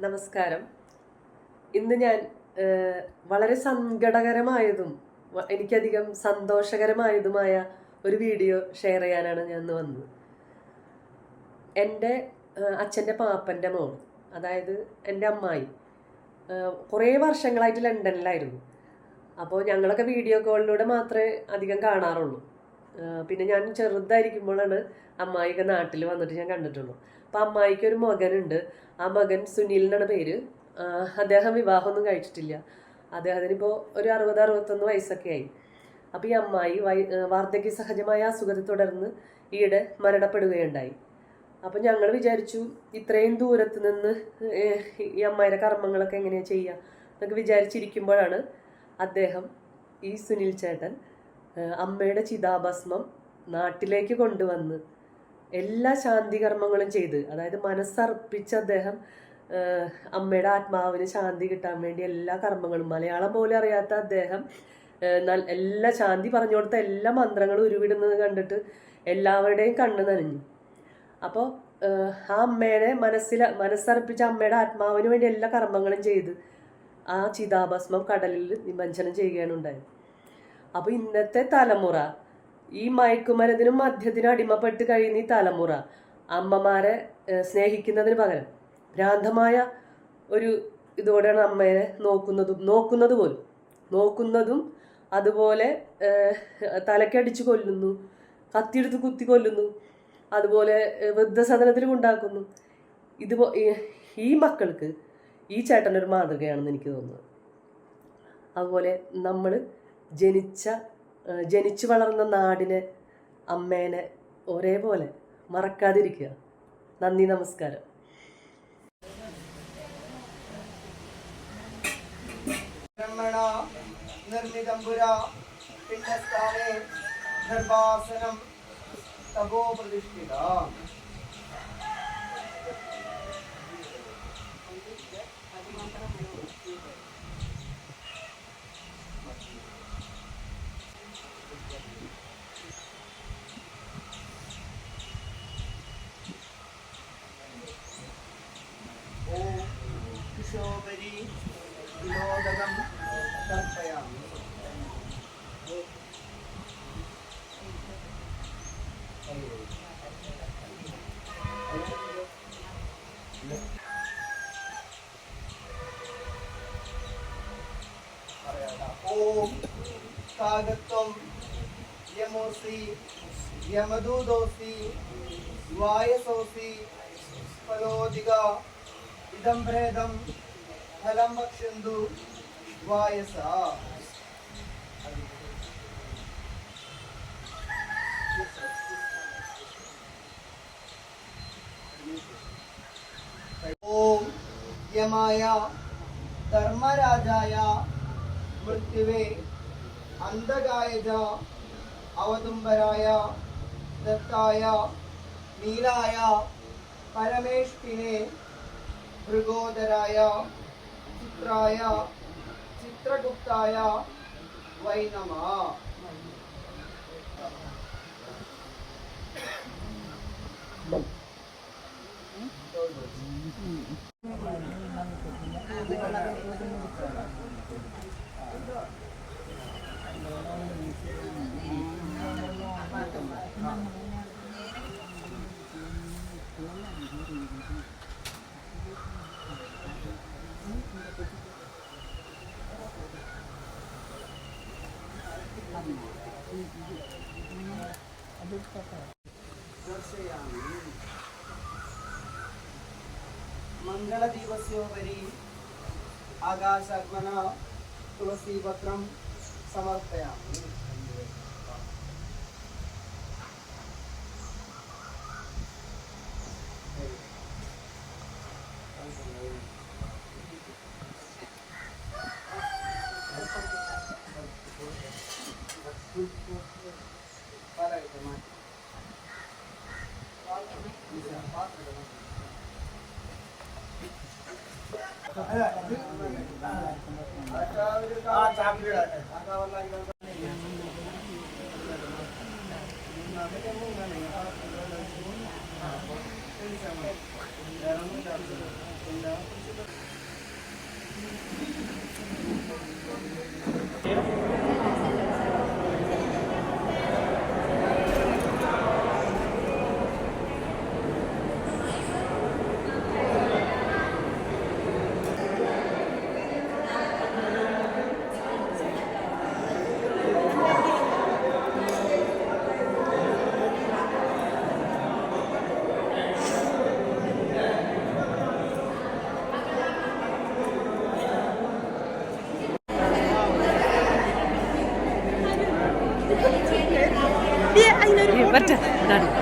നമസ്കാരം. ഇന്ന് ഞാൻ വളരെ സങ്കടകരമായതും എനിക്കധികം സന്തോഷകരമായതുമായ ഒരു വീഡിയോ ഷെയർ ചെയ്യാനാണ് ഞാൻ ഇന്ന് വന്നത്. എൻ്റെ അച്ഛൻ്റെ പാപ്പൻ്റെ മോൾ, അതായത് എൻ്റെ അമ്മായി, കുറേ വർഷങ്ങളായിട്ട് ലണ്ടനിലായിരുന്നു. അപ്പോൾ ഞങ്ങളൊക്കെ വീഡിയോ കോളിലൂടെ മാത്രമേ അധികം കാണാറുള്ളൂ. പിന്നെ ഞാൻ ചെറുതായിരിക്കുമ്പോഴാണ് അമ്മായിക്ക് നാട്ടിൽ വന്നിട്ട് ഞാൻ കണ്ടിട്ടുള്ളൂ. അപ്പം അമ്മായിക്ക് ഒരു മകനുണ്ട്. ആ മകൻ സുനിലിനാണ് പേര്. അദ്ദേഹം വിവാഹമൊന്നും കഴിച്ചിട്ടില്ല. അദ്ദേഹത്തിനിപ്പോൾ ഒരു 60-61 വയസ്സൊക്കെ ആയി. അപ്പോൾ ഈ അമ്മായി വാർദ്ധക്യ സഹജമായ അസുഖത്തെ തുടർന്ന് ഈയിടെ മരണപ്പെടുകയുണ്ടായി. അപ്പം ഞങ്ങൾ വിചാരിച്ചു, ഇത്രയും ദൂരത്ത് നിന്ന് ഈ അമ്മായിയുടെ കർമ്മങ്ങളൊക്കെ എങ്ങനെയാണ് ചെയ്യുക എന്നൊക്കെ വിചാരിച്ചിരിക്കുമ്പോഴാണ് അദ്ദേഹം, ഈ സുനിൽ ചേട്ടൻ, അമ്മയുടെ ചിതാഭസ്മം നാട്ടിലേക്ക് കൊണ്ടുവന്ന് എല്ലാ ശാന്തി കർമ്മങ്ങളും ചെയ്ത്, അതായത് മനസ്സർപ്പിച്ച് അദ്ദേഹം അമ്മയുടെ ആത്മാവിന് ശാന്തി കിട്ടാൻ വേണ്ടി എല്ലാ കർമ്മങ്ങളും, മലയാളം പോലും അറിയാത്ത അദ്ദേഹം എല്ലാ ശാന്തി പറഞ്ഞു കൊടുത്ത എല്ലാ മന്ത്രങ്ങളും ഉരുവിടുന്നത് കണ്ടിട്ട് എല്ലാവരുടെയും കണ്ണ് നനഞ്ഞു. അപ്പോൾ ആ അമ്മേനെ മനസ്സർപ്പിച്ച അമ്മയുടെ ആത്മാവിന് വേണ്ടി എല്ലാ കർമ്മങ്ങളും ചെയ്ത് ആ ചിതാഭസ്മം കടലിൽ നിമജ്ജനം ചെയ്യുകയാണ് ഉണ്ടായത്. അപ്പോൾ ഇന്നത്തെ തലമുറ, ഈ മയക്കുമരുന്നിനും മദ്യത്തിനും അടിമപ്പെട്ട് കഴിയുന്ന ഈ തലമുറ അമ്മമാരെ സ്നേഹിക്കുന്നതിന് പകരം ഭ്രാന്തമായ ഒരു ഇതോടെയാണ് അമ്മേനെ നോക്കുന്നതും അതുപോലെ തലക്കടിച്ച് കൊല്ലുന്നു, കത്തിയെടുത്ത് കുത്തി കൊല്ലുന്നു, അതുപോലെ വൃദ്ധസദനത്തിൽ ഉണ്ടാക്കുന്നു. ഈ മക്കൾക്ക് ഈ ചേട്ടനൊരു മാതൃകയാണെന്ന് എനിക്ക് തോന്നുന്നത്. അതുപോലെ നമ്മൾ ജനിച്ചു വളർന്ന നാടിനെ, അമ്മേനെ ഒരേപോലെ മറക്കാതിരിക്കുക. നന്ദി, നമസ്കാരം. നിർമ്മിതംപുരാ പിണ്ഡസ്ഥാനേ ഗർഭാസനം തപോ പ്രതിഷ്ഠിത. ശോഭരി വിനോദകം തർപ്പയാമി. ഓം കാഗത്വം യമോസി യമദൂദോസി വായസോസി ഫലോദിക ഇദം ഭേദം ഫലം ഭക്ഷന്തു വായസ. ഓം യമായ ധർമ്മരാജായ മൃത്യുവേ അന്ധകായജ അവതുംബരായ ദത്തായ നീലായ പരമേഷ്ഠിനെ ഭൃഗോദരായ ചിത്രായ ചിത്രഗുപ്തായ വൈ നമഃ. मंगलदिवस्योपरि आकाशात्मना तुलसीपत्रं समर्पयामि. എല്ലാ പറ്റ